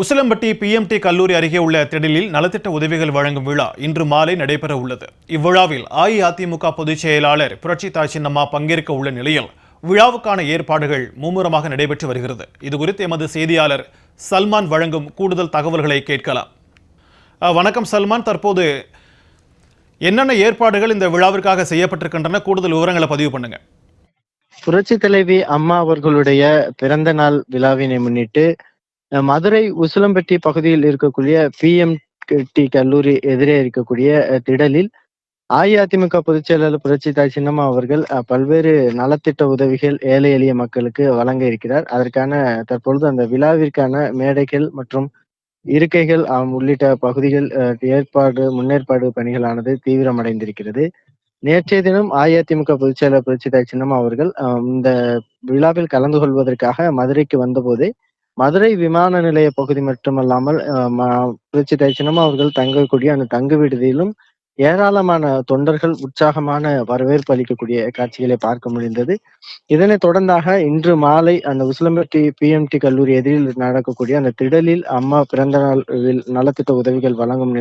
Usilampatti BMT கல்லூரி அருகே உள்ள திடலில் நலத்திட்ட உதவிகள் வழங்கும் விழா இன்று மாலை நடைபெற உள்ளது. இவ்விழாவில் அஇஅதிமுக பொதுச் செயலாளர் புரட்சித்தாய் சின்னம்மா பங்கேற்க உள்ள நிலையில் விழாவுக்கான ஏற்பாடுகள் மும்முரமாக நடைபெற்று வருகிறது. இதுகுறித்து எமது செய்தியாளர் சல்மான் வழங்கும் கூடுதல் தகவல்களை கேட்கலாம். வணக்கம் சல்மான், தற்போது என்னென்ன ஏற்பாடுகள் இந்த விழாவிற்காக செய்யப்பட்டிருக்கின்றன? கூடுதல் விவரங்களை பதிவு பண்ணுங்க. புரட்சி தலைவி அம்மா அவர்களுடைய பிறந்த நாள் விழாவினை முன்னிட்டு மதுரை உசிலம்பட்டி பகுதியில் இருக்கக்கூடிய பிஎம்டி கல்லூரி எதிரே இருக்கக்கூடிய திடலில் அஇஅதிமுக பொதுச் செயலாளர் புரட்சித்தாய் சின்னம்மா அவர்கள் பல்வேறு நலத்திட்ட உதவிகள் ஏழை எளிய மக்களுக்கு வழங்க இருக்கிறார். அதற்கான தற்பொழுது அந்த விழாவிற்கான மேடைகள் மற்றும் இருக்கைகள் உள்ளிட்ட பகுதிகள் முன்னேற்பாடு பணிகளானது தீவிரமடைந்திருக்கிறது. நேற்றைய தினம் அஇஅதிமுக பொதுச் செயலாளர் புரட்சித்தாய் சின்னம்மா அவர்கள் இந்த விழாவில் கலந்து கொள்வதற்காக மதுரைக்கு வந்தபோது மதுரை விமான நிலைய பகுதி மட்டுமல்லாமல் புரட்சித்தாய் சின்னம்மா அவர்கள் தங்கக்கூடிய அந்த தங்கு விடுதியிலும் ஏராளமான தொண்டர்கள் உற்சாகமான வரவேற்பு அளிக்கக்கூடிய காட்சிகளை பார்க்க முடிந்தது. இதனைத் தொடர்ந்தாக இன்று மாலை அந்த உசிலம்பட்டி பிஎம்டி கல்லூரி எதிரில் நடக்கக்கூடிய அந்த திடலில் அம்மா பிறந்த நாள் நலத்திட்ட உதவிகள் வழங்கும்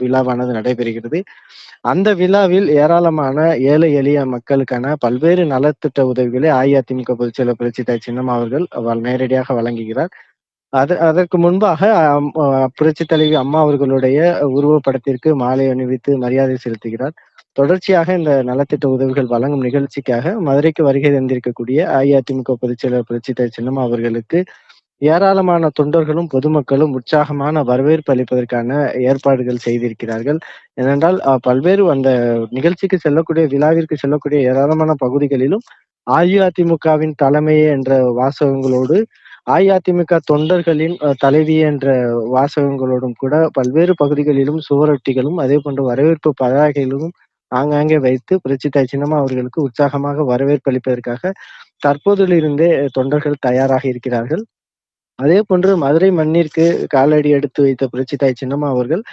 விழாவானது நடைபெறுகிறது. அந்த விழாவில் ஏராளமான ஏழை எளிய மக்களுக்கான பல்வேறு நலத்திட்ட உதவிகளை அஇஅதிமுக பொதுச் செயலர் புரட்சித்தாய் சின்னம்மா அவர்கள் நேரடியாக வழங்குகிறார். அதற்கு முன்பாக புரட்சி தலைவி அம்மா அவர்களுடைய உருவப்படத்திற்கு மாலை அணிவித்து மரியாதை செலுத்துகிறார். தொடர்ச்சியாக இந்த நலத்திட்ட உதவிகள் வழங்கும் நிகழ்ச்சிக்காக மதுரைக்கு வருகை தந்திருக்கக்கூடிய அஇஅதிமுக பொதுச் செயலர் புரட்சித்தாய் சின்னம்மா அவர்களுக்கு ஏராளமான தொண்டர்களும் பொதுமக்களும் உற்சாகமான வரவேற்பு அளிப்பதற்கான ஏற்பாடுகள் செய்திருக்கிறார்கள். ஏனென்றால் பல்வேறு அந்த நிகழ்ச்சிக்கு செல்லக்கூடிய விழாவிற்கு செல்லக்கூடிய ஏராளமான பகுதிகளிலும் அஇஅதிமுகவின் தலைமையே என்ற வாசகங்களோடு அஇஅதிமுக தொண்டர்களின் தலைவி என்ற வாசகங்களோடும் கூட பல்வேறு பகுதிகளிலும் சுவரொட்டிகளும் அதே போன்ற வரவேற்பு பதாகைகளும் ஆங்காங்கே வைத்து புரட்சித்தாய் சின்னம்மா அவர்களுக்கு உற்சாகமாக வரவேற்பு அளிப்பதற்காக தற்போதிலிருந்தே தொண்டர்கள் தயாராக இருக்கிறார்கள். அதே போன்று மதுரை மண்ணிற்கு காலடி எடுத்து வைத்த புரட்சித்தாய் சின்னம்மா அவர்கள்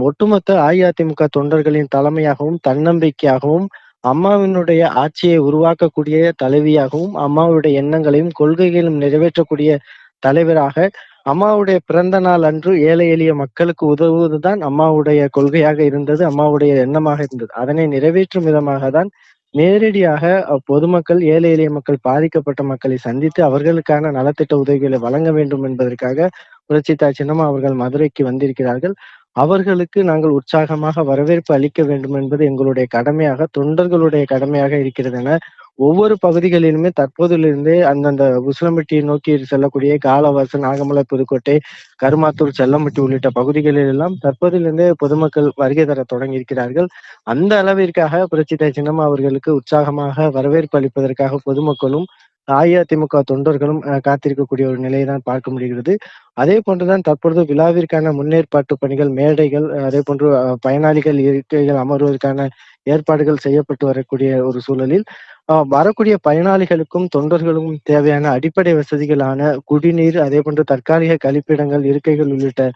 ஒட்டுமொத்த அஇஅதிமுக தொண்டர்களின் தலைமையாகவும் தன்னம்பிக்கையாகவும் அம்மாவினுடைய ஆட்சியை உருவாக்கக்கூடிய தலைவியாகவும் அம்மாவுடைய எண்ணங்களையும் கொள்கைகளும் நிறைவேற்றக்கூடிய தலைவராக அம்மாவுடைய பிறந்த நாள் அன்று ஏழை எளிய மக்களுக்கு உதவுவதுதான் அம்மாவுடைய கொள்கையாக இருந்தது, அம்மாவுடைய எண்ணமாக இருந்தது. அதனை நிறைவேற்றும் விதமாக தான் நேரடியாக பொதுமக்கள் ஏழை எளிய மக்கள் பாதிக்கப்பட்ட மக்களை சந்தித்து அவர்களுக்கான நலத்திட்ட உதவிகளை வழங்க வேண்டும் என்பதற்காக புரட்சித்தாய் சின்னம்மா அவர்கள் மதுரைக்கு வந்திருக்கிறார்கள். அவர்களுக்கு நாங்கள் உற்சாகமாக வரவேற்பு அளிக்க வேண்டும் என்பது எங்களுடைய கடமையாக, தொண்டர்களுடைய கடமையாக இருக்கிறது என ஒவ்வொரு பகுதிகளிலுமே தற்போதிலிருந்தே அந்தந்த உசிலம்பட்டியை நோக்கி செல்லக்கூடிய காலவாசல், நாகமலை, புதுக்கோட்டை, கருமாத்தூர், செல்லம்பட்டி உள்ளிட்ட பகுதிகளில் எல்லாம் தற்போதிலிருந்தே பொதுமக்கள் வருகை தர தொடங்கி இருக்கிறார்கள். அந்த அளவிற்காக புரட்சித்தாய் சின்னம்மா அவர்களுக்கு உற்சாகமாக வரவேற்பு அளிப்பதற்காக பொதுமக்களும் அஇஅதிமுக தொண்டர்களும் காத்திருக்கக்கூடிய ஒரு நிலையை தான் பார்க்க முடிகிறது. அதே போன்றுதான் தற்பொழுது விழாவிற்கான முன்னேற்பாட்டு பணிகள், மேடைகள், அதே போன்று பயனாளிகள் இருக்கைகள் அமர்வதற்கான ஏற்பாடுகள் செய்யப்பட்டு வரக்கூடிய ஒரு சூழலில் வரக்கூடிய பயனாளிகளுக்கும் தொண்டர்களுக்கும் தேவையான அடிப்படை வசதிகளான குடிநீர், அதே போன்று தற்காலிக கழிப்பிடங்கள், இருக்கைகள் உள்ளிட்ட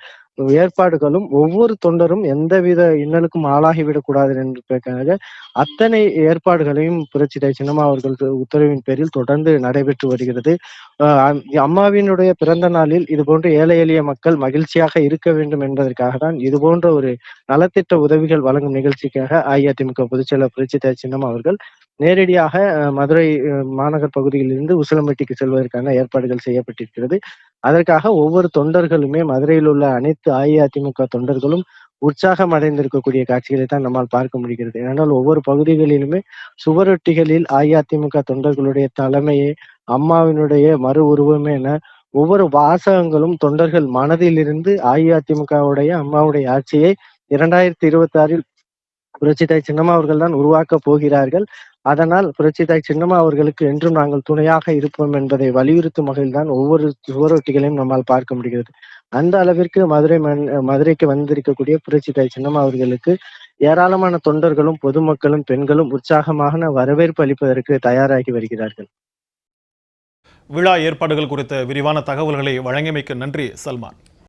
ஏற்பாடுகளும் ஒவ்வொரு தொண்டரும் எந்தவித இன்னலுக்கும் ஆளாகிவிடக் கூடாது என்பதற்காக அத்தனை ஏற்பாடுகளையும் புரட்சித்தாய் சின்னம்மா அவர்கள் உத்தரவின் பேரில் தொடர்ந்து நடைபெற்று வருகிறது. அம்மாவினுடைய பிறந்த நாளில் இது போன்ற ஏழை எளிய மக்கள் மகிழ்ச்சியாக இருக்க வேண்டும் என்பதற்காக தான் இது போன்ற ஒரு நலத்திட்ட உதவிகள் வழங்கும் நிகழ்ச்சிக்காக அஇஅதிமுக பொதுச் செயலர் புரட்சித்தாய் சின்னம்மா அவர்கள் நேரடியாக மதுரை மாநகர் பகுதியில் இருந்து உசிலம்பட்டிக்கு செல்வதற்கான ஏற்பாடுகள் செய்யப்பட்டிருக்கிறது. அதற்காக ஒவ்வொரு தொண்டர்களுமே மதுரையில் உள்ள அனைத்து அஇஅதிமுக தொண்டர்களும் உற்சாகம் அடைந்திருக்கக்கூடிய காட்சிகளை தான் நம்மால் பார்க்க முடிகிறது. ஏனென்றால் ஒவ்வொரு பகுதிகளிலுமே சுவரொட்டிகளில் அஇஅதிமுக தொண்டர்களுடைய தலைமையே, அம்மாவினுடைய மறு உருவமே என ஒவ்வொரு வாசகங்களும் தொண்டர்கள் மனதிலிருந்து அஇஅதிமுகவுடைய அம்மாவுடைய ஆட்சியை 2026 புரட்சித்தாய் சின்னம்மா அவர்கள் தான் உருவாக்க போகிறார்கள். அதனால் புரட்சித்தாய் சின்னம்மா அவர்களுக்கு என்றும் நாங்கள் துணையாக இருப்போம் என்பதை வலியுறுத்தும் வகையில் தான் ஒவ்வொரு சுவரொட்டிகளையும் நம்மால் பார்க்க முடிகிறது. அந்த அளவிற்கு மதுரைக்கு வந்திருக்கக்கூடிய புரட்சித்தாய் சின்னம்மா அவர்களுக்கு ஏராளமான தொண்டர்களும் பொதுமக்களும் பெண்களும் உற்சாகமான வரவேற்பு அளிப்பதற்கு தயாராகி வருகிறார்கள். விழா ஏற்பாடுகள் குறித்த விரிவான தகவல்களை வழங்கியமைக்கு நன்றி சல்மான்.